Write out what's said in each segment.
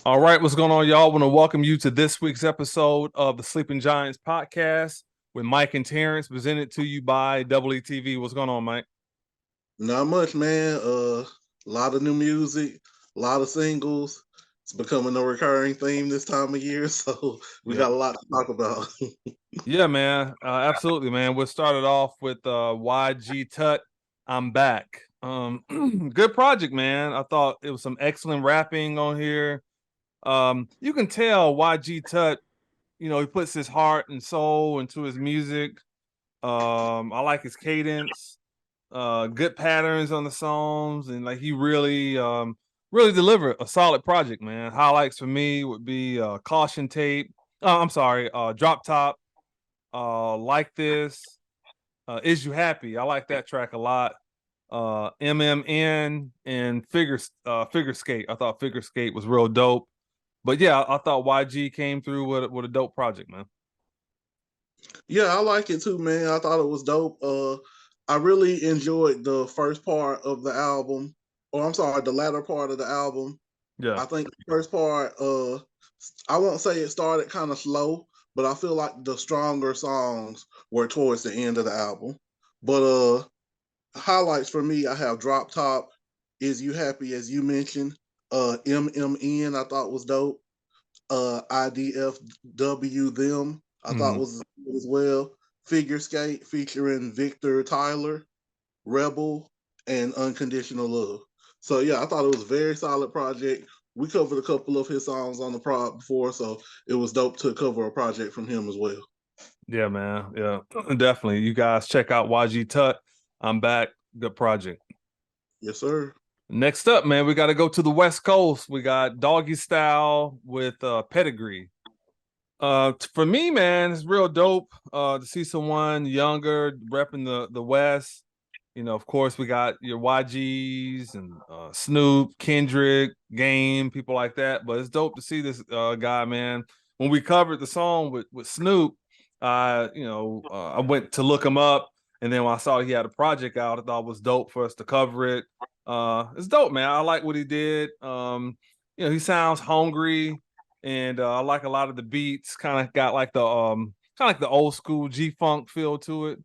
All right, what's going on, y'all? I want to welcome you to this week's episode of the Sleeping Giants podcast with Mike and Terrance, presented to you by EE. What's going on, Mike? Not much, man. A lot of new music, a lot of singles. It's becoming a recurring theme this time of year, so we Yeah, got a lot to talk about. yeah, man. Absolutely, man. We'll start it off with YG Tut. I'm back. Good project, man. I thought it was some excellent rapping on here. You can tell YG Tut, he puts his heart and soul into his music. I like his cadence. Good patterns on the songs, and like he really delivered a solid project, man. Highlights for me would be Caution Tape. I'm sorry, Drop Top. Like This. Is You Happy? I like that track a lot. MMN and Figure Skate. I thought Figure Skate was real dope. But yeah, I thought YG came through with a dope project, man. Yeah, I like it too, man. I thought it was dope. I really enjoyed the first part of the album, or I'm sorry, the latter part of the album. Yeah. I think the first part, I won't say it started kind of slow, but I feel like the stronger songs were towards the end of the album. But highlights for me, I have Drop Top, Is You Happy, as you mentioned. MMN, I thought was dope. IDFW Them, I thought was good as well. Figure Skate featuring Victor Tyler, Rebel, and Unconditional Love. So yeah, I thought it was a very solid project. We covered a couple of his songs on the prod before, so it was dope to cover a project from him as well. Yeah, man. Yeah, definitely. You guys check out YG Tut. I'm back. Good project. Yes, sir. Next up, man, we got to go to the West Coast. We got Doggy Style with Pedigree. For me, man, it's real dope to see someone younger repping the West. Of course, we got your YGs and Snoop, Kendrick, Game, people like that. But it's dope to see this guy, man. When we covered the song with Snoop, I went to look him up, and then when I saw he had a project out, I thought it was dope for us to cover it. It's dope, man. I like what he did. He sounds hungry, and I like a lot of the beats. Kind of got like the old school G-Funk feel to it.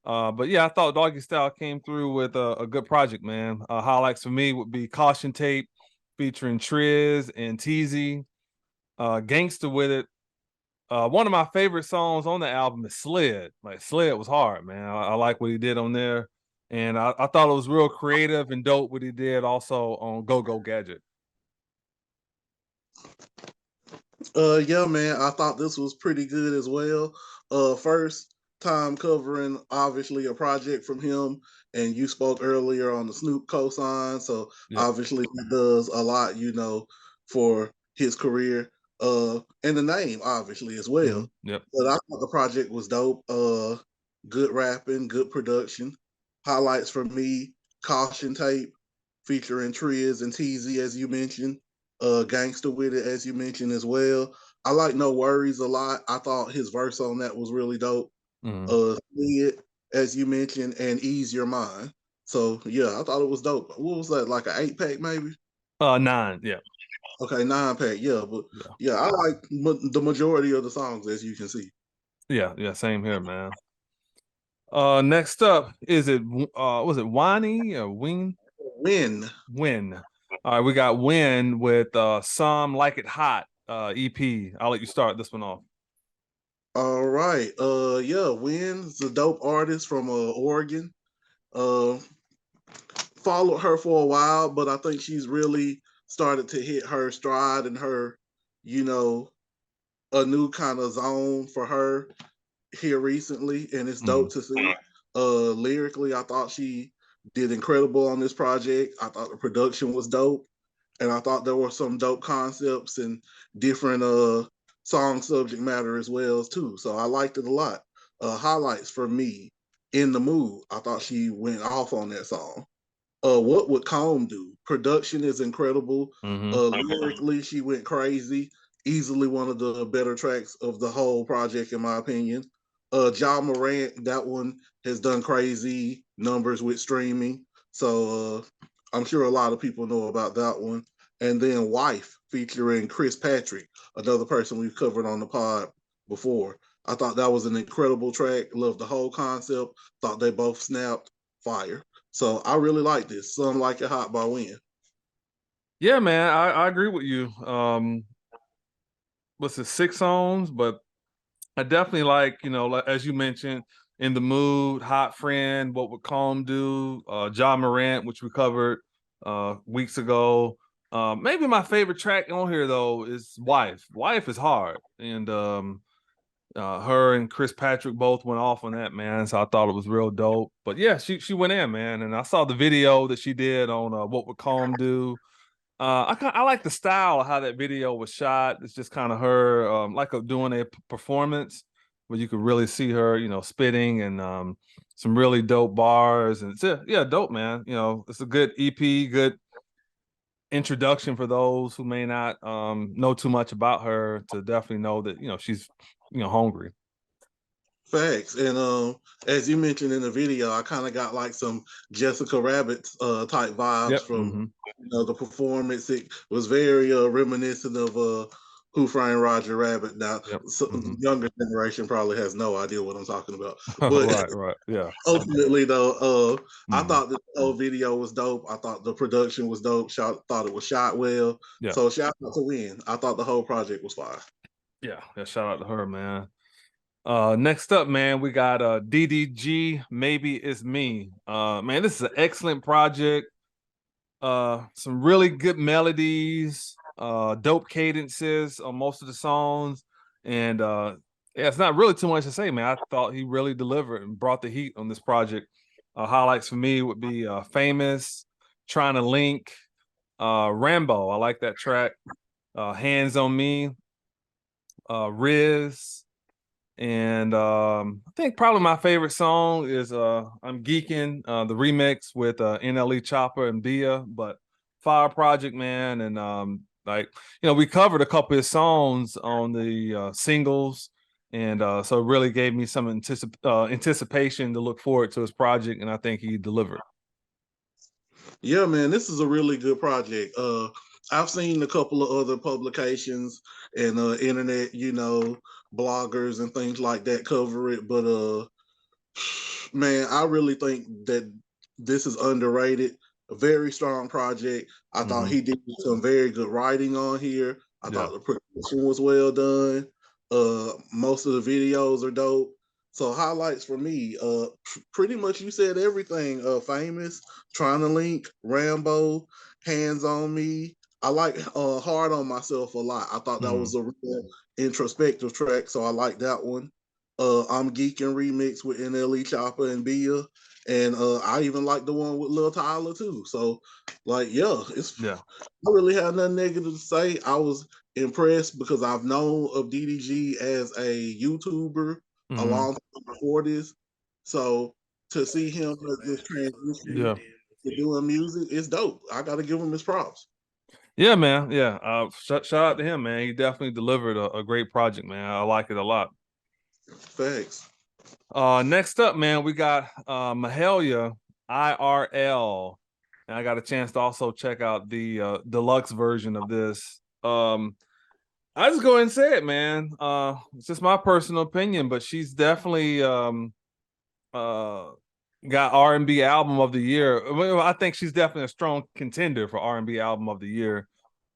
But yeah, I thought Doggy Style came through with a good project, man. Highlights for me would be Caution Tape featuring Triz and Teezy. Gangsta with it. One of my favorite songs on the album is Sled. Like Sled was hard, man. I like what he did on there. And I thought it was real creative and dope what he did also on Go Go Gadget. Yeah, man, I thought this was pretty good as well. First time covering obviously a project from him, and you spoke earlier on the Snoop cosign, so Yep. obviously he does a lot, for his career. And the name obviously as well. Yep. But I thought the project was dope. Good rapping, good production. Highlights for me, Caution Tape featuring Triz and Teezy, as you mentioned. Gangster with it, as you mentioned as well. I like No Worries a lot. I thought his verse on that was really dope. See It, as you mentioned, and Ease Your Mind. So yeah, I thought it was dope. What was that, like an 8-pack maybe? 9, yeah. Okay, 9-pack, yeah. But yeah, I like the majority of the songs, as you can see. Yeah, same here, man. Next up, was it Wani or Wynne? Wynne. Wynne. All right, we got Wynne with Some Like It Hot EP. I'll let you start this one off. All right. Yeah, Wynne's a dope artist from Oregon. Uh Followed her for a while, but I think she's really started to hit her stride and her, you know, a new kind of zone for her here recently, and it's dope to see. Lyrically, I thought she did incredible on this project. I thought the production was dope, and I thought there were some dope concepts and different song subject matter as well too. So I liked it a lot. Highlights for me, In the Mood. I thought she went off on that song. What Would Comb Do? Production is incredible. Lyrically, she went crazy. Easily one of the better tracks of the whole project, in my opinion. Ja Morant, that one has done crazy numbers with streaming. So I'm sure a lot of people know about that one. And then Wife featuring Chris Patrick, another person we've covered on the pod before. I thought that was an incredible track. Loved the whole concept. Thought they both snapped fire. So I really like this. Some Like It Hot by Wynne. Yeah, man, I agree with you. What's it, 6 songs? But I definitely like, you know, like, as you mentioned, In the Mood, Hot Friend, What Would Calm Do, Ja Morant, which we covered weeks ago. Maybe my favorite track on here though is Wife. Wife is hard. And her and Chris Patrick both went off on that, man. So I thought it was real dope. But yeah, she went in, man. And I saw the video that she did on What Would Calm Do. I like the style of how that video was shot. It's just kind of her like doing a performance where you could really see her, you know, spitting and some really dope bars. And it's, yeah, dope, man. You know, it's a good EP, good introduction for those who may not know too much about her to definitely know that, you know, she's, you know, hungry. Facts. And as you mentioned in the video, I kind of got like some Jessica Rabbit type vibes from the performance. It was very reminiscent of Who Framed Roger Rabbit. Now, the younger generation probably has no idea what I'm talking about. But right, yeah. Ultimately, though, I thought the whole video was dope. I thought the production was dope. Thought it was shot well. Yeah. So shout out to Wynne. I thought the whole project was fire. Yeah, shout out to her, man. Next up, man, we got DDG-Maybe It's Me. Man, this is an excellent project. Some really good melodies, dope cadences on most of the songs. And yeah, it's not really too much to say, man. I thought he really delivered and brought the heat on this project. Highlights for me would be Famous, Trying to Link, Rambo. I like that track. Hands on Me, Riz. And I think probably my favorite song is I'm Geeking, the remix with NLE Choppa and Bia, but fire project, man. And like, you know, we covered a couple of songs on the singles, and so it really gave me some anticipation to look forward to his project, and I think he delivered. Yeah, man, this is a really good project. I've seen a couple of other publications and internet, bloggers and things like that cover it, but man, I really think that this is underrated. A very strong project. I thought he did some very good writing on here. I thought the production was well done. Most of the videos are dope. So highlights for me, pretty much you said everything. Famous, Trying to Link, Rambo, Hands on Me. I like Hard on Myself a lot. I thought that was a real introspective track, so I like that one. I'm Geeking remix with NLE Choppa and Bia. And I even like the one with Lil Tyler too. So like, I really have nothing negative to say. I was impressed because I've known of DDG as a YouTuber a long time before this. So to see him make this transition to doing music, it's dope. I gotta give him his props. Yeah, man. Yeah. Shout out to him, man. He definitely delivered a great project, man. I like it a lot. Thanks. Next up, man, we got Mahalia-IRL. And I got a chance to also check out the deluxe version of this. I just go ahead and say it, man. It's just my personal opinion, but she's definitely got R&B album of the year. Well, I think she's definitely a strong contender for R&B album of the year.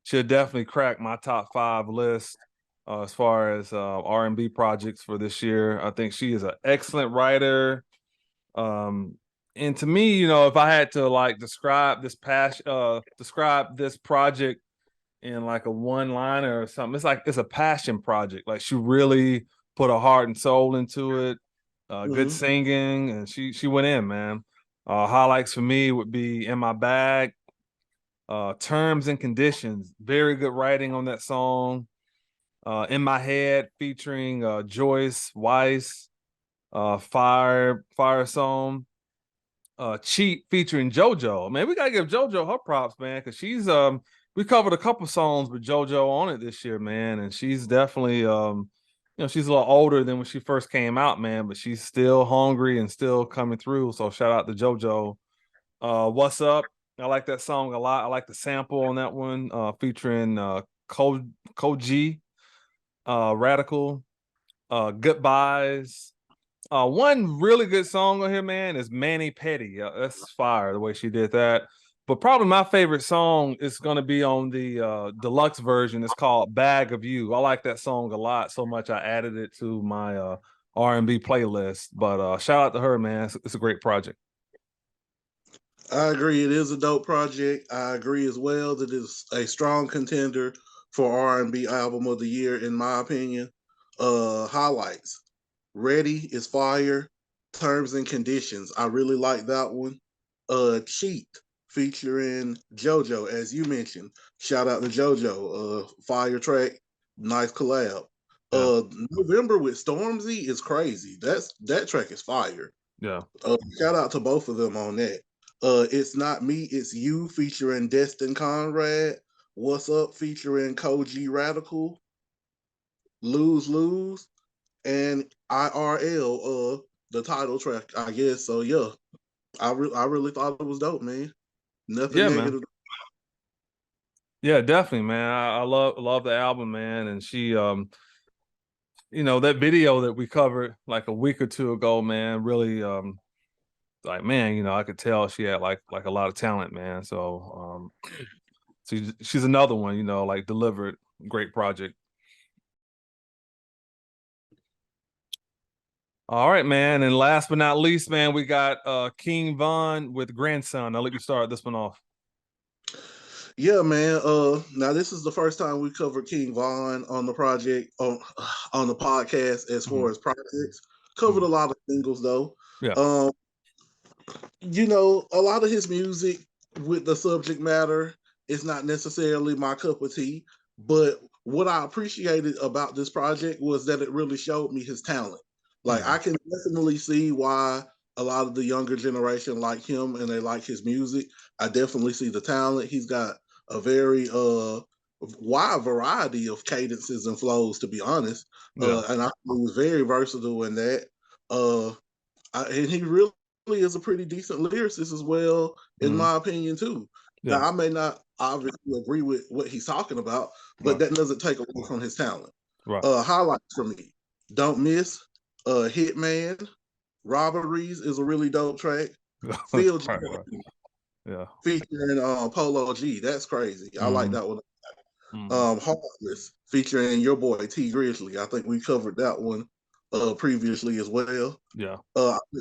She'll definitely crack my top 5 list as far as R&B projects for this year. I think she is an excellent writer. And to me, you know, if I had to like describe this project in like a one-liner or something, it's a passion project. Like she really put her heart and soul into it. Good singing, and she went in, man. Highlights for me would be In My Bag, Terms and Conditions, very good writing on that song. In My Head featuring Joyce Weiss, Fire Song. Cheat featuring JoJo. Man, we gotta give JoJo her props, man, because she's we covered a couple songs with JoJo on it this year, man, and she's definitely she's a little older than when she first came out, man, but she's still hungry and still coming through. So shout out to JoJo. What's Up? I like that song a lot. I like the sample on that one, featuring Koji, Radical, Goodbyes. One really good song on here, man, is Manny Petty. That's fire the way she did that. But probably my favorite song is going to be on the deluxe version. It's called Bag of You. I like that song a lot, so much I added it to my R&B playlist. But shout out to her, man. It's a great project. I agree. It is a dope project. I agree as well that it's a strong contender for R&B album of the year, in my opinion. Highlights. Ready is fire. Terms and Conditions. I really like that one. Cheat featuring JoJo, as you mentioned. Shout out to JoJo. Fire track. Nice collab. Yeah. November with Stormzy is crazy. That track is fire. Yeah. Shout out to both of them on that. It's Not Me, It's You featuring Destin Conrad. What's Up featuring Koji Radical. Lose Lose and IRL, the title track, I guess. So yeah, I really thought it was dope, man. Nothing negative. Man. Yeah, definitely, man. I love the album, man. And she you know, that video that we covered like a week or two ago, man, really like, man, you know, I could tell she had like a lot of talent, man. So she's another one, you know, like delivered great project. All right, man. And last but not least, man, we got Kingvon with Grandson. I'll let you start this one off. Yeah, man. Now this is the first time we covered Kingvon on the project on the podcast as far as projects. Covered a lot of singles though. Yeah. You know, a lot of his music with the subject matter is not necessarily my cup of tea, but what I appreciated about this project was that it really showed me his talent. Like I can definitely see why a lot of the younger generation like him and they like his music. I definitely see the talent. He's got a very wide variety of cadences and flows, to be honest. And I think he was very versatile in that. And he really is a pretty decent lyricist as well, in my opinion, too. Yeah. Now, I may not obviously agree with what he's talking about, but that doesn't take away from his talent. Right. Highlights for me: Don't Miss, Hitman, Robberies is a really dope track. Feel Yeah. featuring Polo G, that's crazy. I like that one. Heartless featuring your boy T Grizzly. I think we covered that one previously as well. Yeah.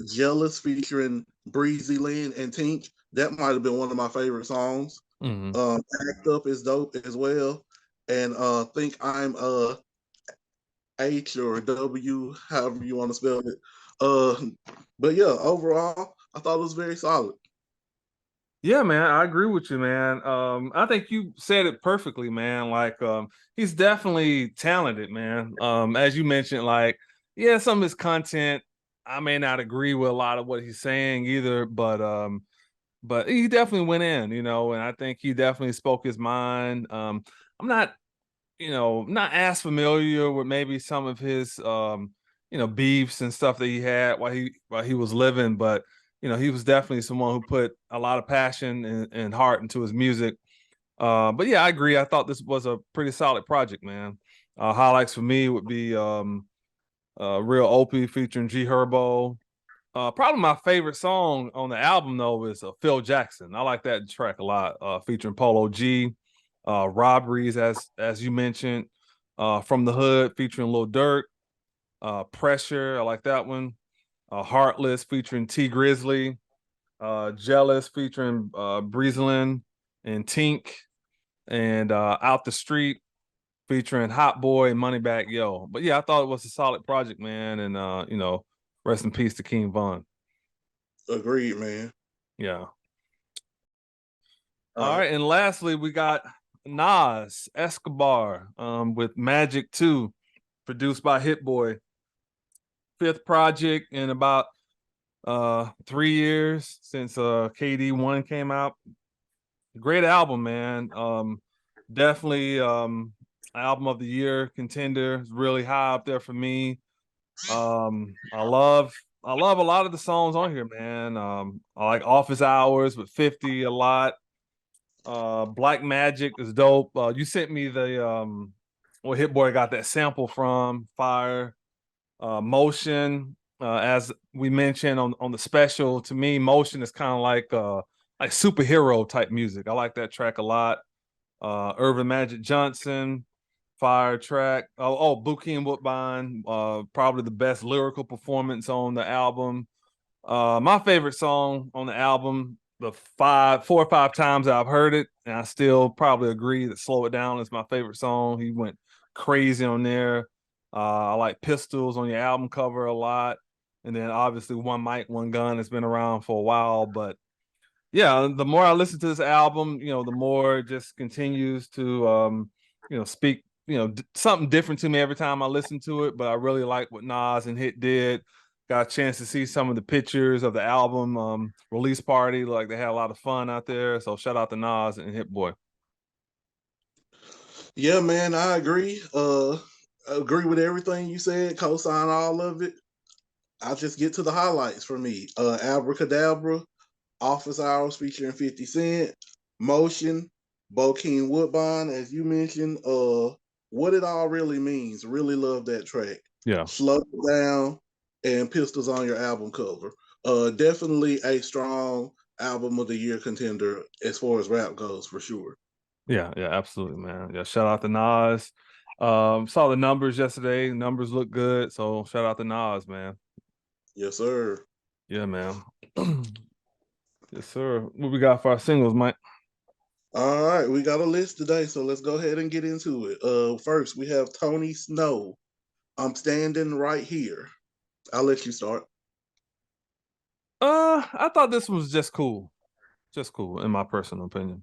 Jealous featuring Breezy Lynn and Tink. That might have been one of my favorite songs. Act Up is dope as well. And Think I'm H or W, however you want to spell it. But yeah, overall, I thought it was very solid. Yeah, man, I agree with you, man. I think you said it perfectly, man. Like, he's definitely talented, man. As you mentioned, like, yeah, some of his content, I may not agree with a lot of what he's saying either, but he definitely went in, you know, and I think he definitely spoke his mind. I'm not, you know, not as familiar with maybe some of his, you know, beefs and stuff that he had while he was living, but you know, he was definitely someone who put a lot of passion and heart into his music. But yeah, I agree. I thought this was a pretty solid project, man. Highlights for me would be Real Opie featuring G Herbo. Probably my favorite song on the album though is Phil Jackson. I like that track a lot, featuring Polo G. Robberies, as you mentioned, From the Hood featuring Lil Durk. Pressure, I like that one. Heartless featuring T Grizzly. Jealous featuring Breezelin and Tink. And Out the Street featuring Hot Boy and Moneybagg Yo. But yeah, I thought it was a solid project, man. And you know, rest in peace to Kingvon. Agreed, man. Yeah. All right. And lastly, we got Nas Escobar with Magic 2, produced by Hit Boy. Fifth project in about 3 years since KD 1 came out. Great album, man. Definitely album of the year contender. It's really high up there for me. I love a lot of the songs on here, man. I like Office Hours with 50 a lot. Blac-Magic is dope. You sent me the where Hit Boy got that sample from. Fire. Motion, as we mentioned on the special, to me, Motion is kind of like superhero type music. I like that track a lot. Urban Magic Johnson, fire track. Buki and Woodbine, probably the best lyrical performance on the album. My favorite song on the album, the 4 or 5 times I've heard it, and I still probably agree that Slow It Down is my favorite song. He went crazy on there. I like Pistols on your album cover a lot. And then obviously One Mic, One Gun has been around for a while. But yeah, the more I listen to this album, the more it just continues to, speak, something different to me every time I listen to it. But I really like what Nas and Hit did. Got a chance to see some of the pictures of the album release party. Like they had a lot of fun out there. So shout out to Nas and Hit Boy. Yeah, man, I agree. Agree with everything you said, co-sign all of it. I'll just get to the highlights for me. Abracadabra, Office Hours featuring 50 Cent, Motion, Bokeem Woodbine, as you mentioned. What It All Really Means. Really love that track. Yeah. Slow It Down and Pistols on your album cover. Definitely a strong album of the year contender as far as rap goes, for sure. Yeah, absolutely, man. Yeah, shout out to Nas. Saw the numbers yesterday. Numbers look good, so shout out to Nas, man. Yes, sir. Yeah, man. Yes, sir. What we got for our singles, Mike? All right, we got a list today, so let's go ahead and get into it. First, we have Tony Snow. I'm Standing Right Here. I'll let you start. I thought this was just cool. Just cool, in my personal opinion.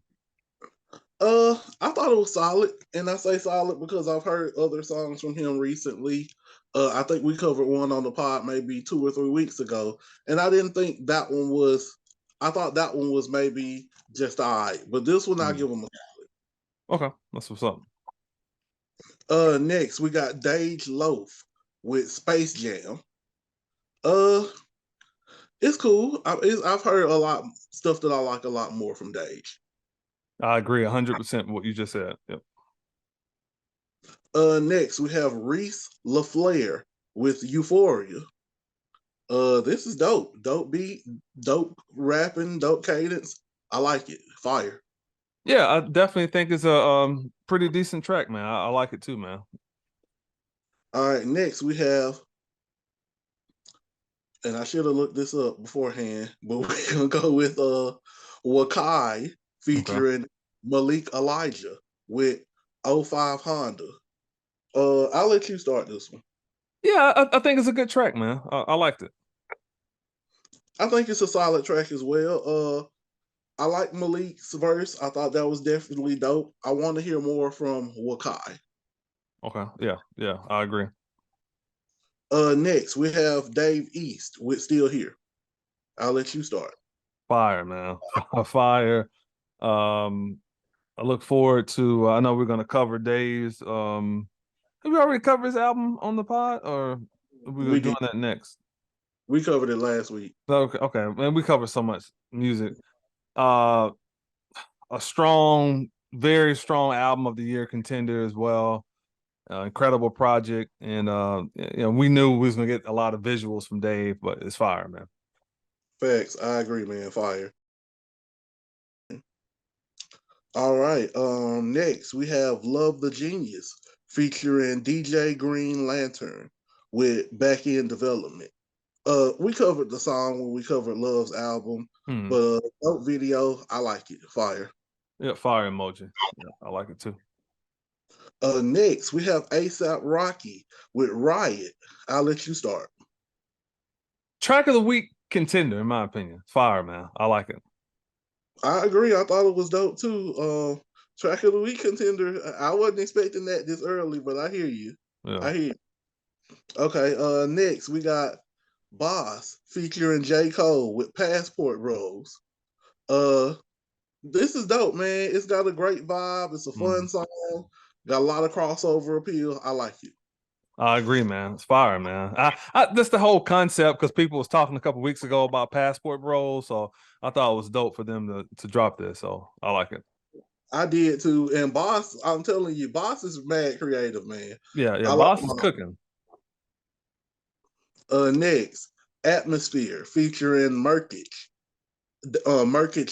I thought it was solid, and I say solid because I've heard other songs from him recently. I think we covered one on the pod maybe 2 or 3 weeks ago, and I didn't think that one was. I thought that one was maybe just all right, but this one I give him a solid. Okay, that's what's up. Next we got DDG Loaf with Space Jam. It's cool. I've heard a lot stuff that I like a lot more from DDG. I agree 100% with what you just said. Yep. Next we have Reese LaFlare with Euphoria. This is dope. Dope beat, dope rapping, dope cadence. I like it. Fire. Yeah, I definitely think it's a pretty decent track, man. I like it too, man. All right, next we have, and I should have looked this up beforehand, but we're gonna go with Wakai featuring Malik Elijah with 05 Honda. I'll let you start this one. Yeah, I think it's a good track, man. I liked it. I think it's a solid track as well. I like Malik's verse. I thought that was definitely dope. I want to hear more from Wakai. Okay. Yeah, I agree. Next we have Dave East with Still Here. I'll let you start. Fire, man. Fire. I look forward to. I know we're gonna cover Dave's. Have we already covered his album on the pod, or are we doing that next? We covered it last week. Okay. Man, we covered so much music. A strong, very strong album of the year contender as well. Incredible project, and we knew we was gonna get a lot of visuals from Dave, but it's fire, man. Facts, I agree, man. Fire. All right. Next we have Love the Genius featuring DJ Green Lantern with Back End Development. We covered the song when we covered Love's album, but dope video, I like it. Fire. Yeah, fire emoji. Yeah, I like it too. Next, we have ASAP Rocky with Riot. I'll let you start. Track of the week contender, in my opinion. Fire, man. I like it. I agree. I thought it was dope too. Track of the week contender. I wasn't expecting that this early, but I hear you. Yeah. I hear you. Okay. Next, we got Boss featuring J. Cole with Passport Bros. This is dope, man. It's got a great vibe. It's a fun song. Got a lot of crossover appeal. I like it. I agree, man. It's fire, man. That's the whole concept, because people was talking a couple weeks ago about Passport Bros, so I thought it was dope for them to drop this. So I like it. I did too. And Boss, I'm telling you, Boss is mad creative, man. Yeah, I like Boss is cooking. Next, Atmosphere featuring Murkage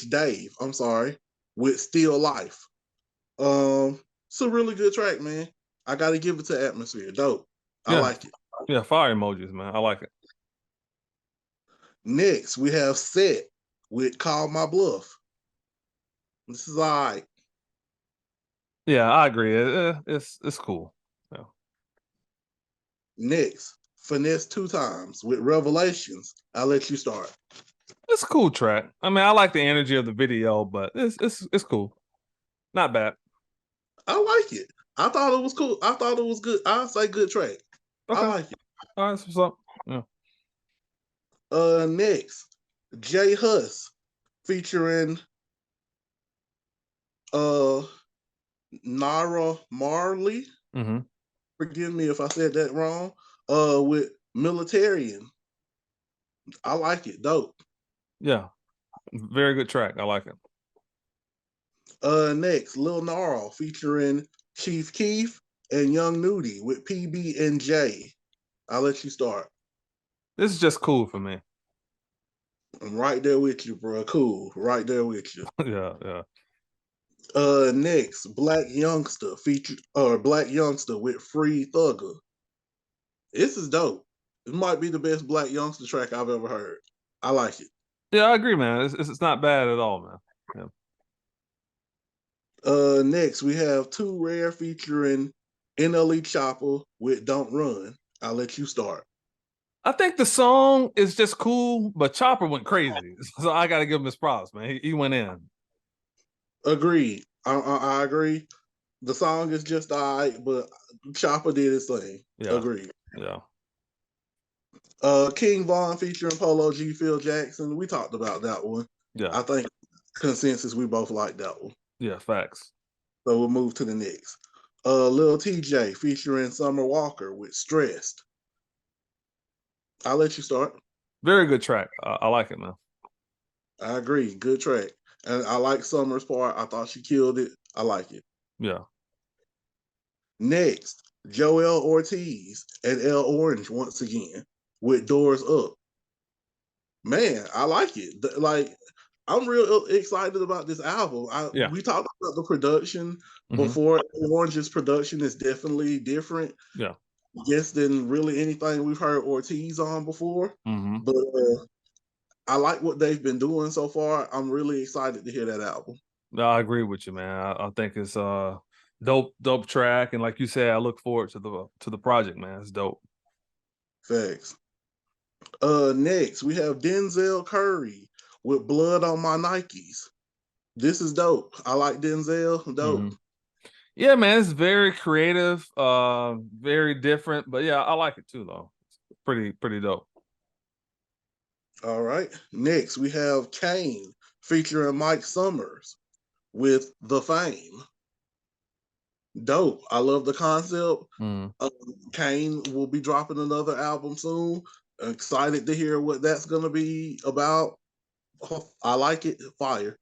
Dave, I'm sorry, with Still Life. It's a really good track, man. I gotta give it to Atmosphere. Dope. I like it. Yeah, fire emojis, man. I like it. Next, we have Sett with Call My Bluff. This is all right. Yeah, I agree. It's cool. Yeah. Next, Finesse 2 Times with Revelations. I'll let you start. It's a cool track. I mean, I like the energy of the video, but it's cool. Not bad. I like it. I thought it was cool. I thought it was good. I'll say good track. Okay. I like it. All right, what's up? Yeah. Next, J Hus featuring Naira Marley. Mm-hmm. Forgive me if I said that wrong. With Militerian. I like it. Dope. Yeah. Very good track. I like it. Next, Lil Gnarl featuring Chief Keef and Young Nudy with PB&J. I'll let you start. This is just cool for me. I'm right there with you, bro. Cool. Right there with you. Yeah. Next, Blac Youngsta with Free Thugger. This is dope. It might be the best Blac Youngsta track I've ever heard. I like it. Yeah, I agree, man. It's not bad at all, man. Yeah. Next, we have Too Rare featuring NLE Choppa with Don't Run. I'll let you start. I think the song is just cool, but Choppa went crazy. So I got to give him his props, man. He went in. Agreed. I agree. The song is just all right, but Choppa did his thing. Yeah. Agreed. Yeah. Kingvon featuring Polo G, Phil Jackson. We talked about that one. Yeah. I think consensus we both like that one. Yeah, facts. So we'll move to the next. Lil TJ featuring Summer Walker with Stressed. I'll let you start. Very good track. I like it, man. I agree. Good track. And I like Summer's part. I thought she killed it. I like it. Yeah. Next, Joel Ortiz and L Orange once again with Doors Up. Man, I like it. Like, I'm real excited about this album. We talked about the production before. Orange's production is definitely different. Yeah. I guess than really anything we've heard Ortiz on before. But I like what they've been doing so far. I'm really excited to hear that album. No, I agree with you, man. I think it's a dope track, and like you said, I look forward to the project, man. It's dope. Thanks. Next, we have Denzel Curry with Blood on My Nikes. This is dope. I like Denzel. Dope. Yeah, man, it's very creative, very different. But yeah, I like it too, though. It's pretty dope. All right. Next, we have Kane featuring Mike Summers with The Fame. Dope. I love the concept. Kane will be dropping another album soon. I'm excited to hear what that's going to be about. I like it. Fire.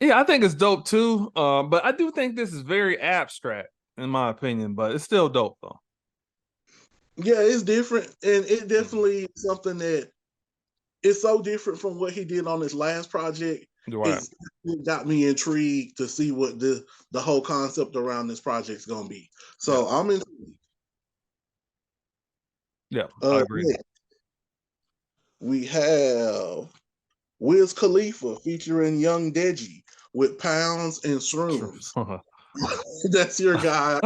Yeah, I think it's dope too. But I do think this is very abstract, in my opinion. But it's still dope, though. Yeah, it's different, and it definitely is something that is so different from what he did on his last project. Right. It got me intrigued to see what the whole concept around this project is going to be. So I'm intrigued. Yeah, I agree. Next, we have Wiz Khalifa featuring Young Deji with Pounds and Shrooms. That's your guy.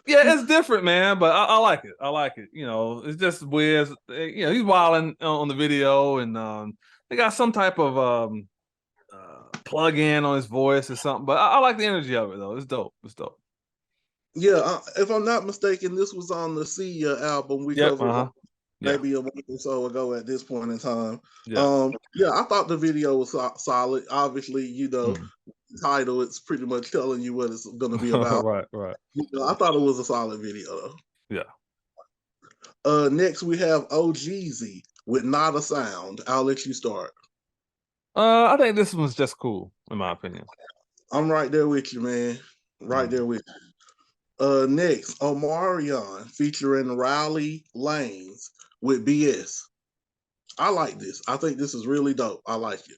Yeah, it's different, man, but I like it. I like it. You know, it's just Wiz. You know, he's wilding on the video, and they got some type of plug-in on his voice or something. But I like the energy of it, though. It's dope. It's dope. Yeah, if I'm not mistaken, this was on the Sia album we covered maybe a week or so ago at this point in time. Yeah, I thought the video was solid. Obviously, you know, the title, it's pretty much telling you what it's going to be about. Right. You know, I thought it was a solid video, though. Yeah. Next, we have OGZ with Not a Sound. I'll let you start. I think this one's just cool, in my opinion. I'm right there with you, man. Right there with you. Next, Omarion featuring Riley Lanes with BS. I like this. I think this is really dope. I like it.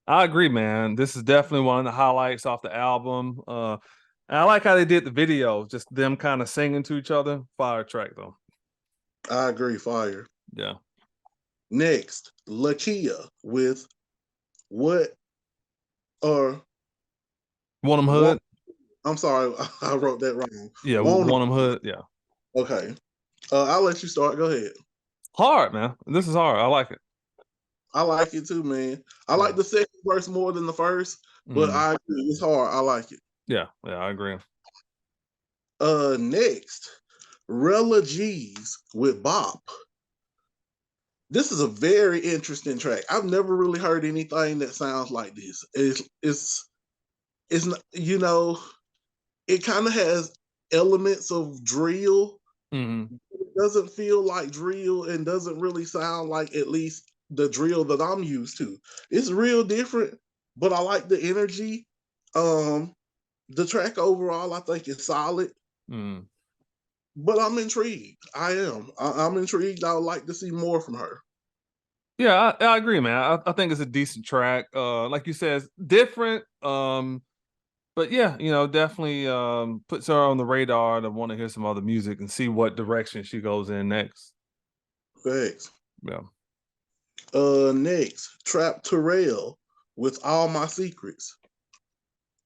I agree, man. This is definitely one of the highlights off the album. And I like how they did the video, just them kind of singing to each other. Fire track though. I agree. Fire. Yeah. Next, Lakia with what or Want 'em one. hood? I'm sorry, I wrote that wrong. Yeah, Want want 'em hood. Yeah. Okay. I'll let you start. Go ahead. Hard, man. This is hard. I like it. I like it too, man. I like the second verse more than the first, but I agree. It's hard. I like it. Yeah, I agree. Next, Rella G's with Bop. This is a very interesting track. I've never really heard anything that sounds like this. It's not, you know, it kind of has elements of drill. It doesn't feel like drill and doesn't really sound like at least the drill that I'm used to. It's real different, but I like the energy. The track overall, I think, is solid. But I'm intrigued. I am. I'm intrigued. I would like to see more from her. Yeah, I agree, man. I think it's a decent track. Like you said, it's different. But yeah, definitely puts her on the radar to want to hear some other music and see what direction she goes in next. Thanks. Yeah. Next, Trap Terrell with All My Secrets.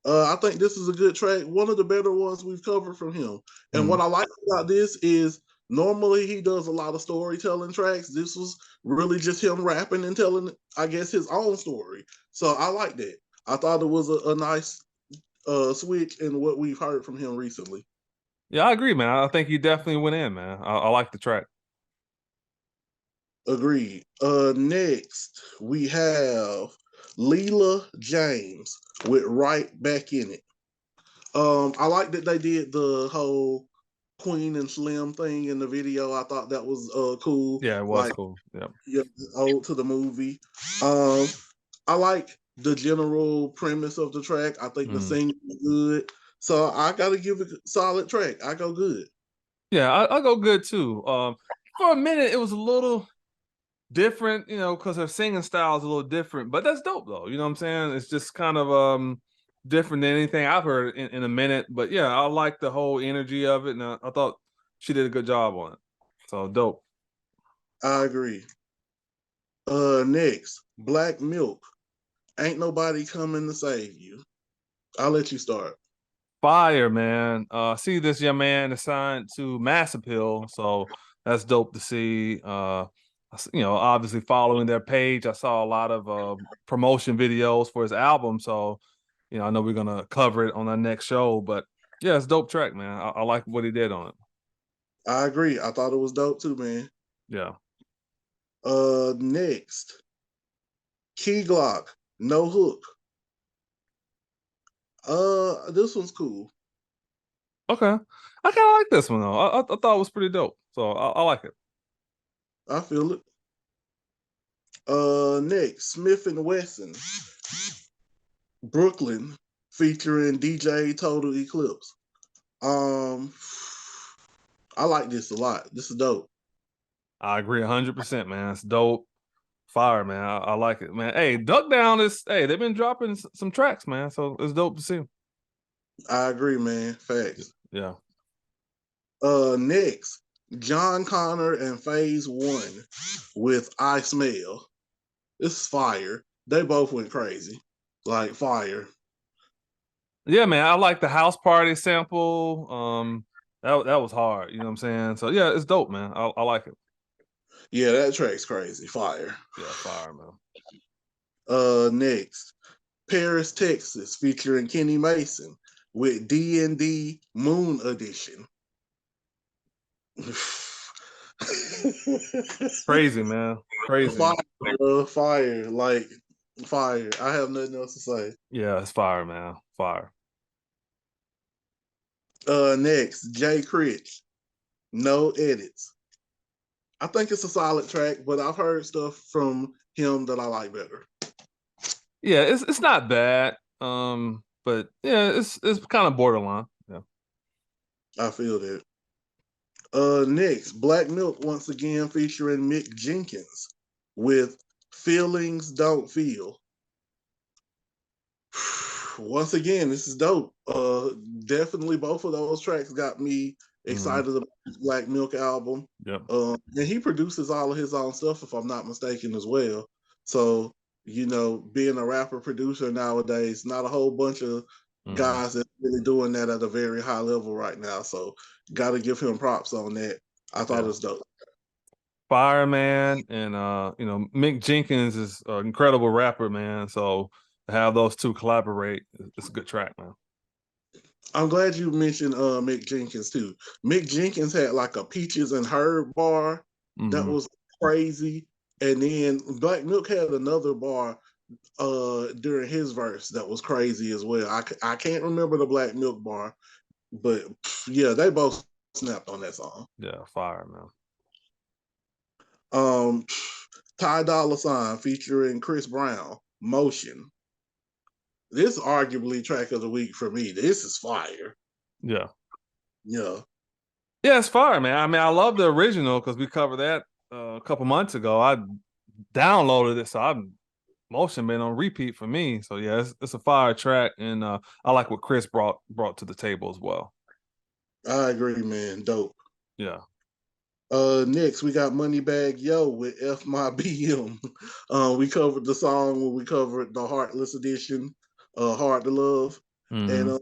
I think this is a good track. One of the better ones we've covered from him. And what I like about this is normally he does a lot of storytelling tracks. This was really just him rapping and telling, I guess, his own story. So I like that. I thought it was a nice switch in what we've heard from him recently. Yeah, I agree, man. I think he definitely went in, man. I like the track. Agreed. Next, we have Leela James with Right Back in It. I like that they did the whole Queen and Slim thing in the video. I thought that was cool. Yeah, it was cool. Yeah, ode to the movie. I like the general premise of the track. I think the singing is good. So I gotta give it a solid track. I go good. Yeah, I go good too. For a minute it was a little different, because her singing style is a little different, but that's dope though. You know what I'm saying? It's just kind of different than anything I've heard in a minute. But yeah, I like the whole energy of it, and I thought she did a good job on it. So dope. I agree. Next, Black Milk. Ain't nobody coming to save you. I'll let you start. Fire, man. See this young man assigned to Mass Appeal, so that's dope to see. Obviously following their page, I saw a lot of promotion videos for his album, so I know we're gonna cover it on our next show. But yeah, it's a dope track, man. I like what he did on it. I agree. I thought it was dope too, man. Yeah. Next, Key Glock, No Hook. This one's cool. Okay. I kind of like this one though. I thought it was pretty dope, so I like it. I feel it. Next, Smith and Wesson, Brooklyn, featuring DJ Total Eclipse. I like this a lot. This is dope. I agree 100%, man. It's dope. Fire, man. I like it, man. Hey, Duck Down they've been dropping some tracks, man. So it's dope to see. I agree, man. Facts. Yeah. Next, John Connor and Phase One with I Smell. This is fire. They both went crazy. Like fire. Yeah, man. I like the house party sample. That was hard, you know what I'm saying? So yeah, it's dope, man. I like it. Yeah, that track's crazy. Fire. Yeah, fire, man. Next, Paris, Texas, featuring Kenny Mason with D&D Moon Edition. Crazy, man. Crazy. Fire, like fire. I have nothing else to say. Yeah, it's fire, man. Fire. Next, Jay Critch, No Edits. I think it's a solid track, but I've heard stuff from him that I like better. Yeah, it's not bad. but yeah, it's kind of borderline. Yeah. I feel that. Next, Black Milk once again featuring Mick Jenkins with Feelings Don't Feel. Once again, this is dope. Definitely both of those tracks got me excited about this Black Milk album. Yep. And he produces all of his own stuff, if I'm not mistaken, as well. So, you know, being a rapper producer nowadays, not a whole bunch of guys that's really doing that at a very high level right now. So, got to give him props on that. I thought it was dope. Fireman and you know, Mick Jenkins is an incredible rapper, man. So to have those two collaborate, it's a good track, man. I'm glad you mentioned Mick Jenkins too. Mick Jenkins had like a Peaches and Herb bar that was crazy, and then Black Milk had another bar during his verse that was crazy as well. I can't remember the Black Milk bar, but yeah, they both snapped on that song. Yeah, fire, man. Ty Dolla $ign featuring Chris Brown, Motion. This is arguably track of the week for me. This is fire. Yeah. Yeah. Yeah, it's fire, man. I mean, I love the original because we covered that a couple months ago. I downloaded it, so Motion been on repeat for me. So yeah, it's a fire track, and I like what Chris brought to the table as well. I agree, man. Dope. Yeah. Next we got Moneybagg Yo with F My BM. We covered the song when we covered the Heartless edition, Hard to Love. And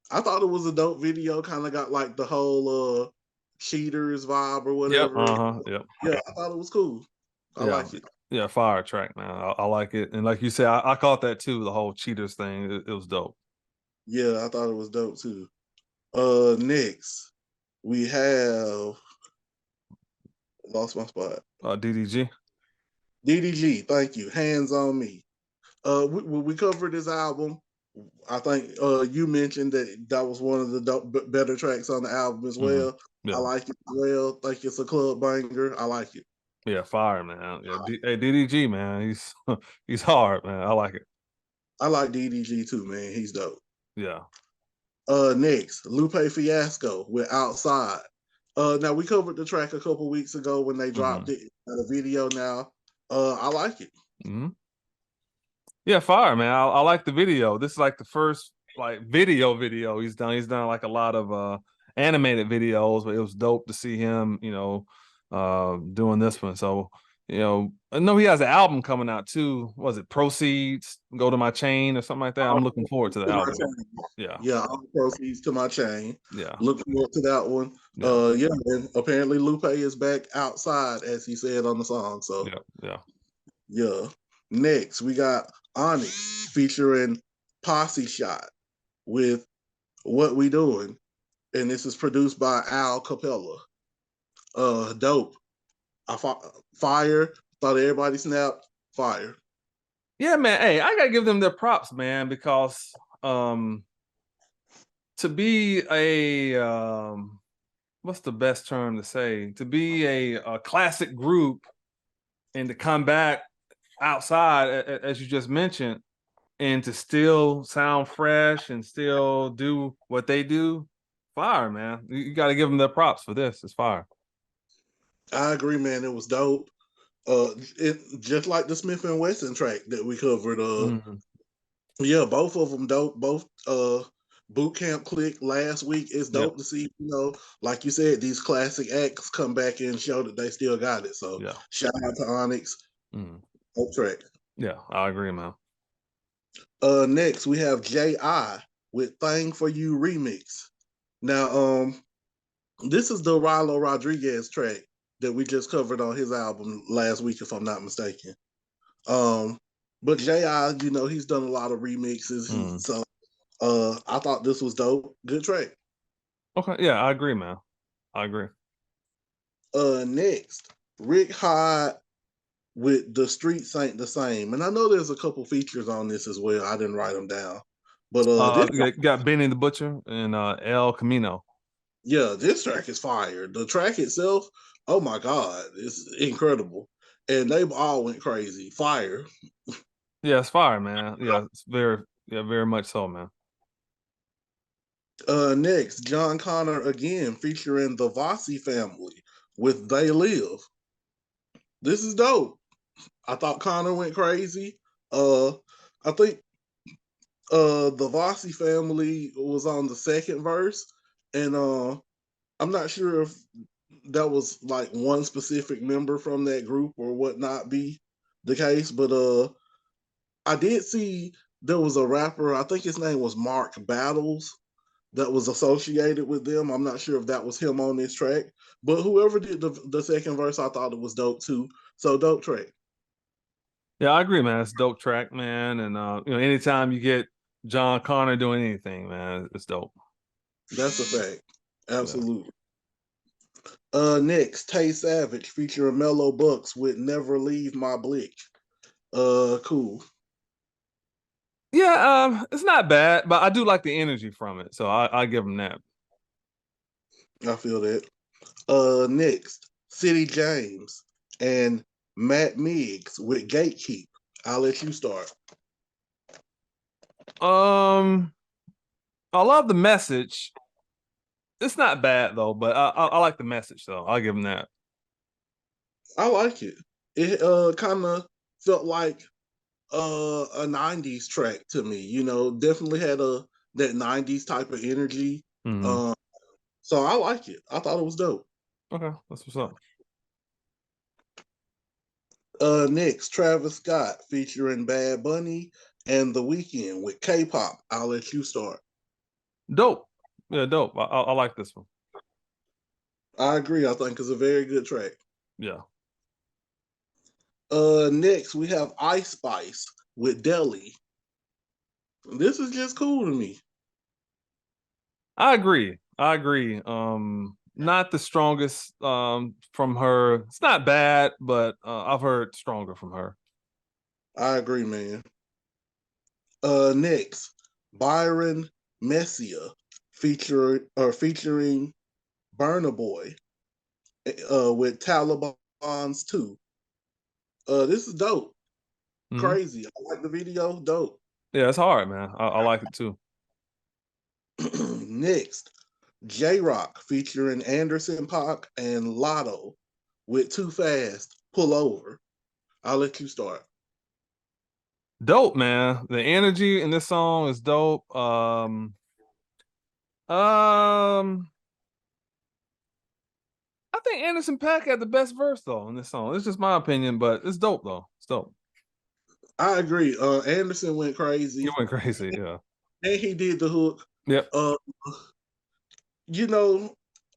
I thought it was a dope video, kind of got like the whole cheaters vibe or whatever. Yep. Yeah, I thought it was cool. I like it. Yeah, fire track, man. I like it. And like you said, I caught that too, the whole cheaters thing. It was dope. Yeah, I thought it was dope too. Next we have lost my spot. DDG. DDG, thank you. Hands on Me. We covered this album. I think you mentioned that was one of the better tracks on the album as well. Yeah. I like it as well. Think it's a club banger. I like it. Yeah, fire, man. Yeah, hey, DDG, man, he's hard, man. I like it. I like DDG too, man. He's dope. Yeah. Next, Lupe Fiasco with Outside. Now we covered the track a couple weeks ago when they dropped it in a video. Now, I like it. Yeah, fire, man. I like the video. This is like the first like video he's done. He's done like a lot of animated videos, but it was dope to see him, you know, doing this one. So, you know, I know he has an album coming out too. Was it Proceeds? Go to My Chain or something like that? I'm looking forward to the album. Yeah, all the proceeds to my chain. Yeah. Looking forward to that one. Yeah, and apparently Lupe is back outside, as he said on the song. So yeah. Next, we got Onyx featuring Posse Shot with What We Doing. And this is produced by Al Capella. Dope. Fire. Thought everybody snapped. Fire. Yeah, man. Hey, I gotta give them their props, man, because to be a what's the best term to say? To be a classic group and to come back outside, as you just mentioned, and to still sound fresh and still do what they do, fire, man. You got to give them their props for this. It's fire. I agree, man. It was dope. It just like the Smith and Wesson track that we covered. Yeah, both of them dope. Both Boot Camp Click last week. It's dope to see, you know, like you said, these classic acts come back and show that they still got it. So shout out to Onyx. Dope track. Yeah, I agree, man. Next we have J.I. with Thing for You remix. Now, this is the Rilo Rodriguez track that we just covered on his album last week, if I'm not mistaken. But J.I., you know, he's done a lot of remixes. So I thought this was dope. Good track. Okay, yeah, I agree, man. I agree. Next, Rick Hyde with The Streets Ain't the Same. And I know there's a couple features on this as well. I didn't write them down. But got Benny the Butcher and El Camino. Yeah, this track is fire. The track itself, oh my God, it's incredible. And they all went crazy. Fire. Yeah, it's fire, man. Yeah, it's very, Yeah, very much so, man. Next, John Connor again featuring the Vossi family with They Live. This is dope. I thought Connor went crazy. I think the Vossi family was on the second verse, and I'm not sure if that was like one specific member from that group or what not be the case, but I did see there was a rapper, I think his name was Mark Battles, that was associated with them. I'm not sure if that was him on this track, but whoever did the second verse, I thought it was dope too. So dope track. Yeah, I agree, man. It's a dope track, man. And anytime you get John Connor doing anything, man, it's dope. That's a fact. Yeah. Absolutely. Next, Tay Savage featuring Mellow Bucks with Never Leave My Blick. Cool. Yeah, it's not bad, but I do like the energy from it. So I give him that. I feel that. Next, City James and Matt Miggs with Gatekeep. I'll let you start. I love the message. It's not bad though, but I like the message though. I'll give him that. I like it. It kind of felt like a 90s track to me. You know, definitely had that 90s type of energy. Mm-hmm. So I like it. I thought it was dope. Okay, that's what's up. Next, Travis Scott featuring Bad Bunny and The Weeknd with K-pop. I'll let you start. Dope. Yeah, dope. I like this one. I agree. I think it's a very good track. Yeah. Next we have Ice Spice with Deli. This is just cool to me. I agree. Not the strongest from her. It's not bad, but I've heard stronger from her. I agree, man. Next, Byron Messia featuring Burna Boy with Taliban's too. This is dope. Mm-hmm. Crazy. I like the video. Dope. Yeah, it's hard, man. I like it too. Next, J Rock featuring Anderson .Paak and Lotto with Too Fast, Pull Over. I'll let you start. Dope, man. The energy in this song is dope. I think Anderson .Paak had the best verse though in this song. It's just my opinion, but it's dope though. It's dope. I agree. Anderson went He crazy. went crazy, yeah. And he did the hook. Yep. You know,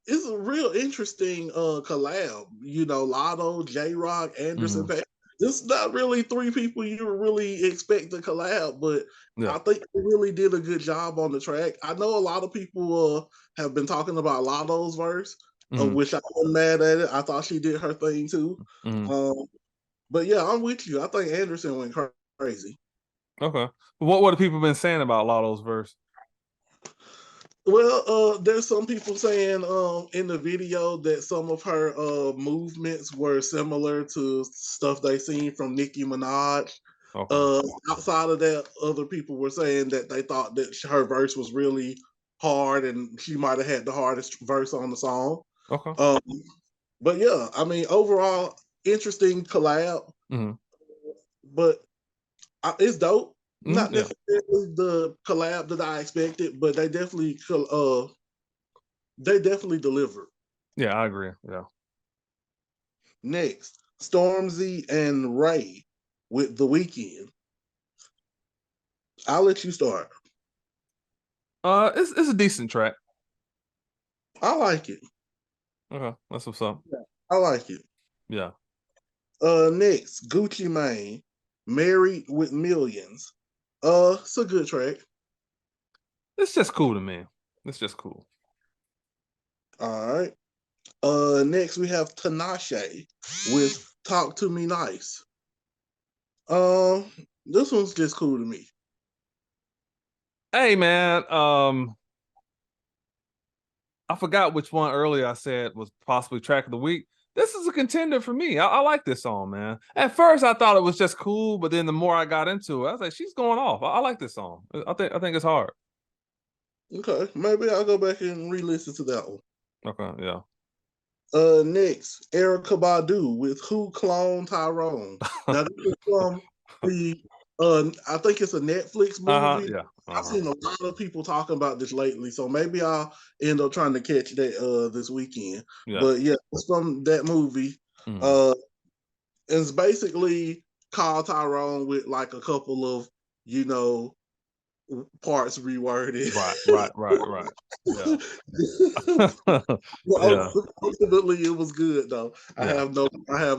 it's a real interesting collab. You know, Lotto, J Rock, Anderson .Paak. This is not really three people you would really expect to collab, but Yeah. I think they really did a good job on the track. I know a lot of people have been talking about Lotto's verse, which I wasn't mad at it. I thought she did her thing too. But yeah, I'm with you. I think Anderson went crazy. Okay. What have people been saying about Lotto's verse? Well, there's some people saying in the video that some of her movements were similar to stuff they seen from Nicki Minaj. Okay. Outside of that, other people were saying that they thought that her verse was really hard and she might have had the hardest verse on the song. Okay. But yeah, I mean, overall, interesting collab. But it's dope. Not necessarily the collab that I expected, but they definitely delivered. Yeah, I agree. Yeah. Next, Stormzy and Ray with The Weeknd. I'll let you start. It's a decent track. I like it. Okay, that's what's up. Yeah, I like it. Yeah. Next, Gucci Mane, Married with Millions. It's a good track. It's just cool to me. It's just cool. All right. Next we have Tinashe with Talk to Me Nice. This one's just cool to me. Hey man, I forgot which one earlier I said was possibly track of the week. this is a contender for me. I like this song, man. At first, I thought it was just cool, but then the more I got into it, I was like, she's going off. I like this song. I think it's hard. Okay, maybe I'll go back and re-listen to that one. Okay, yeah. Next, Erykah Badu with Who Cloned Tyrone. Now this is from the I think it's a Netflix movie. Yeah. I've seen a lot of people talking about this lately, so maybe I'll end up trying to catch that this weekend. Yeah. But yeah, it's from that movie. It's basically called Tyrone with like a couple of, you know, parts reworded. Right. Yeah. Well, ultimately, it was good though. I have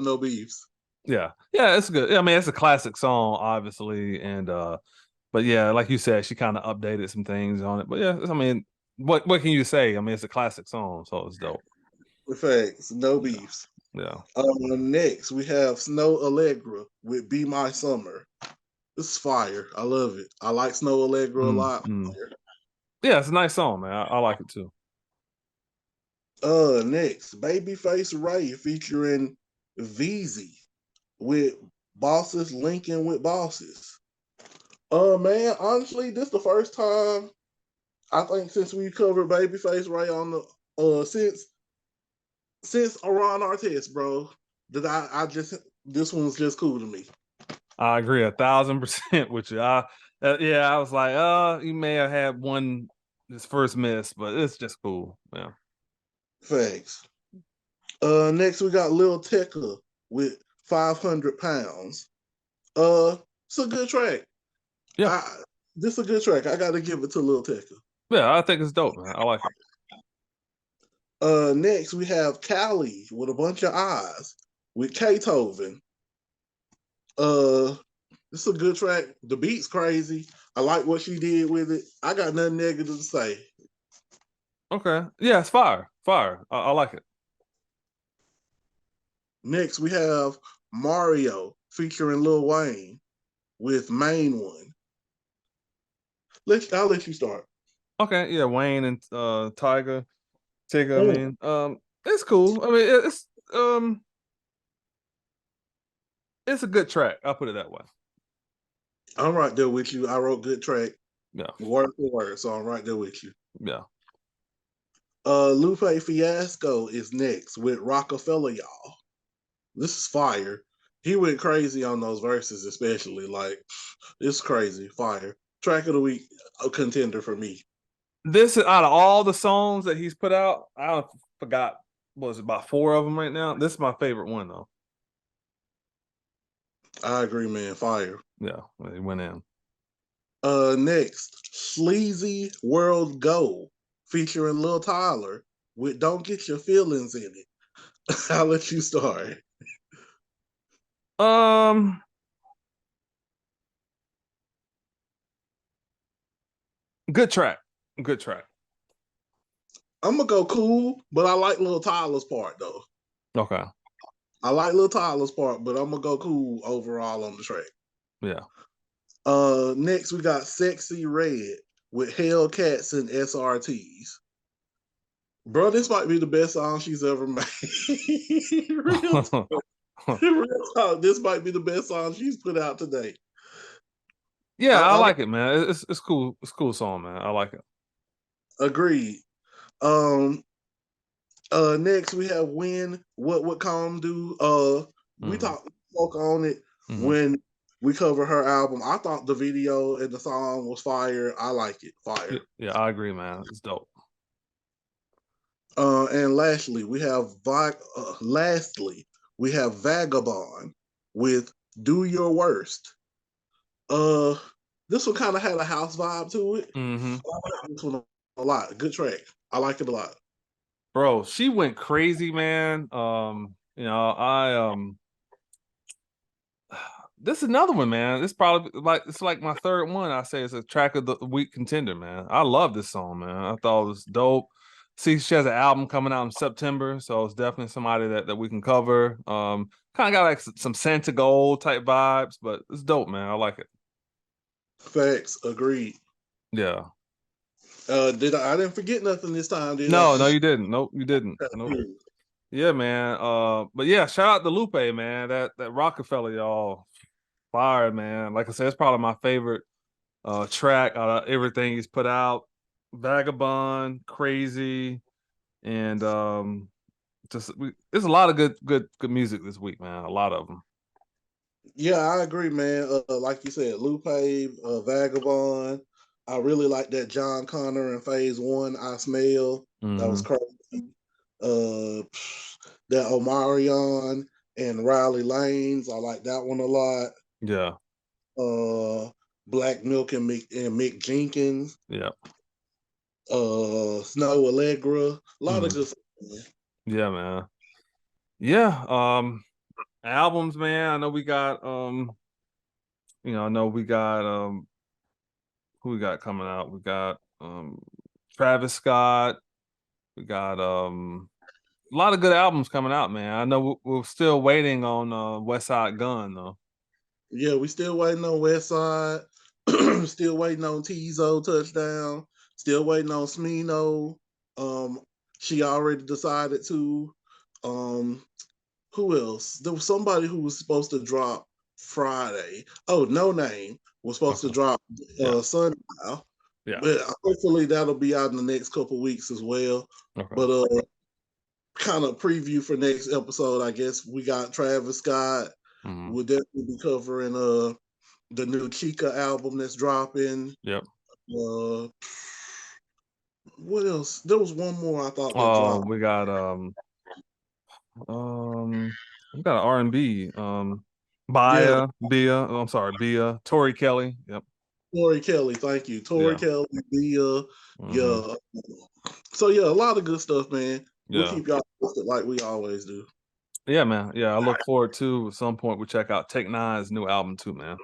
no beefs. Yeah, it's good. I mean, it's a classic song, obviously, and but yeah, like you said, she kind of updated some things on it. But yeah, I mean, what can you say? I mean, it's a classic song, so it's dope. Facts, no beefs. Yeah. Next, we have Snow Allegra with Be My Summer. This is fire. I love it. I like Snow Allegra a lot. Yeah, it's a nice song, man. I like it too. Next, Babyface Ray featuring Veezy with Bosses Linking with Bosses. Man, honestly, this is the first time I think since we covered Babyface Ray on the since Ron Artest, bro, that I just this one's just cool to me. I agree 1,000% with you. I was like, you may have had his first miss, but it's just cool. Yeah. Facts. Next we got Lil Tecca with 500 pounds. It's a good track. Yeah. This is a good track. I gotta give it to Lil Tecca. Yeah, I think it's dope, man. I like it. Next we have Callie with a bunch of eyes with K-Toven. This is a good track. The beat's crazy. I like what she did with it. I got nothing negative to say. Okay. Yeah, it's fire. I like it. Next, we have Mario featuring Lil Wayne with Main One. I'll let you start. Okay, yeah, Wayne and Tigger. I mean, it's cool. I mean, it's a good track. I'll put it that way. I'm right there with you. I wrote good track. Yeah. Word for word. So I'm right there with you. Yeah. Lupe Fiasco is next with Rockefeller, y'all. This is fire. He went crazy on those verses, especially. Like, it's crazy. Fire. Track of the week, a contender for me. This is out of all the songs that he's put out, I forgot, what was it, about 4 of them right now? This is my favorite one, though. I agree, man. Fire. Yeah, he went in. Next, Sleazy World Go featuring Lil Tyler with Don't Get Your Feelings in It. I'll let you start. Good track. I'm gonna go cool, but I like Lil Tyler's part though. Okay. I like Lil Tyler's part, but I'm gonna go cool overall on the track. Yeah. Next we got Sexy Red with Hellcats and SRTs. Bro, this might be the best song she's ever made. Real talk. This might be the best song she's put out today. Yeah, I like it, man. It's cool. It's a cool song, man. I like it. Agreed. Next we have Wynne, What Calm Do. We spoke on it when we covered her album. I thought the video and the song was fire. I like it. Fire. Yeah, I agree, man. It's dope. And lastly, we have Vagabond with Do Your Worst. This one kind of had a house vibe to it. I like this one a lot. Good track. I like it a lot. Bro, she went crazy, man. You know, this is another one, man. It's probably it's like my third one. I say it's a track of the week contender, man. I love this song, man. I thought it was dope. See, she has an album coming out in September, so it's definitely somebody that we can cover. Kind of got like some Santa Gold type vibes, but it's dope, man. I like it. Facts. Agreed. Yeah. I didn't forget nothing this time, did I? No, you didn't. Nope, you didn't. Nope. Yeah, man. But yeah, shout out to Lupe, man. That Rockefeller, y'all, fire, man. Like I said, it's probably my favorite track out of everything he's put out. Vagabond, Crazy, and there's a lot of good music this week, man. A lot of them. Yeah, I agree, man. Like you said, Lupe, Vagabond. I really like that John Connor in Phase One. I Smell. That was crazy. Uh, that Omarion and Riley Lanes. I like that one a lot. Yeah. Black Milk and Mick Jenkins. Yeah. Snow Allegra. A lot of good stuff, man. Yeah, man. Yeah. Albums, man. I know we got I know we got who we got coming out? We got Travis Scott. We got a lot of good albums coming out, man. I know we're still waiting on West Side Gun though. Yeah, we still waiting on West Side. Still waiting on Tizo touchdown. Still waiting on Smino. She already decided to. Who else? There was somebody who was supposed to drop Friday. Oh, No Name was supposed to drop Sunday now. Yeah. But hopefully that'll be out in the next couple of weeks as well. Okay. But kind of preview for next episode, I guess we got Travis Scott. We'll definitely be covering the new Chica album that's dropping. Yep. What else? There was one more I thought that dropped. We got R&B. Bia. I'm sorry, Bia. Tori Kelly. Yep. Tori Kelly, thank you. Tori Kelly, Bia. Yeah. So yeah, a lot of good stuff, man. We'll keep y'all posted like we always do. Yeah, man. Yeah, I look forward to at some point we check out Tech Nine's new album too, man.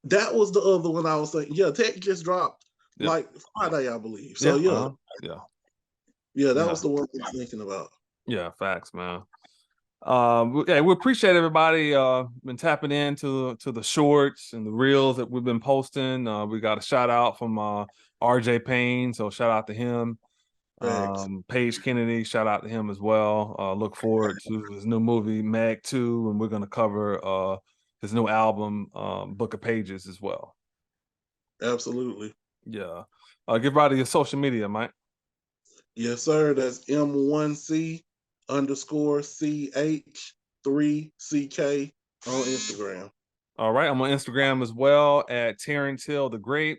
That was the other one I was thinking. Yeah, Tech just dropped like Friday, I believe. So yeah, that was the one I was thinking about. Yeah, facts, man. We appreciate everybody been tapping into the shorts and the reels that we've been posting. We got a shout out from RJ Payne, so shout out to him. Paige Kennedy, shout out to him as well. Look forward to his new movie Meg 2, and we're gonna cover his new album Book of Pages as well. Absolutely. Yeah. Give everybody your social media, Mike. Yes, sir. That's M1C_CH3CK on Instagram. All right. I'm on Instagram as well at Terrance Hill the Great.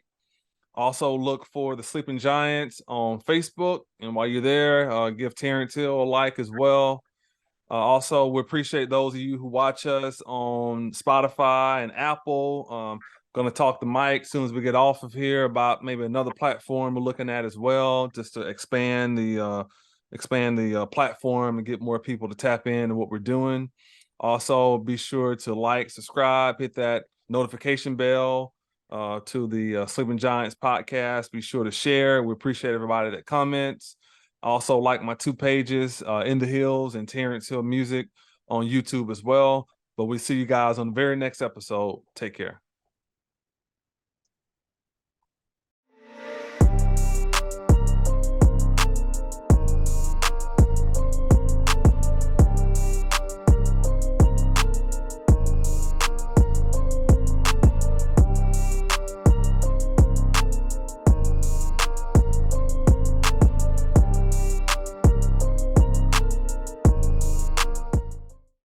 Also look for the Sleeping Giants on Facebook. And while you're there, give Terrance Hill a like as well. Also, we appreciate those of you who watch us on Spotify and Apple. Going to talk to Mike as soon as we get off of here about maybe another platform we're looking at as well, just to expand the platform and get more people to tap into what we're doing. Also, be sure to like, subscribe, hit that notification bell to the Sleeping Giants podcast. Be sure to share. We appreciate everybody that comments. Also, like my two pages, In the Hills and Terrance Hill Music on YouTube as well. But we see you guys on the very next episode. Take care.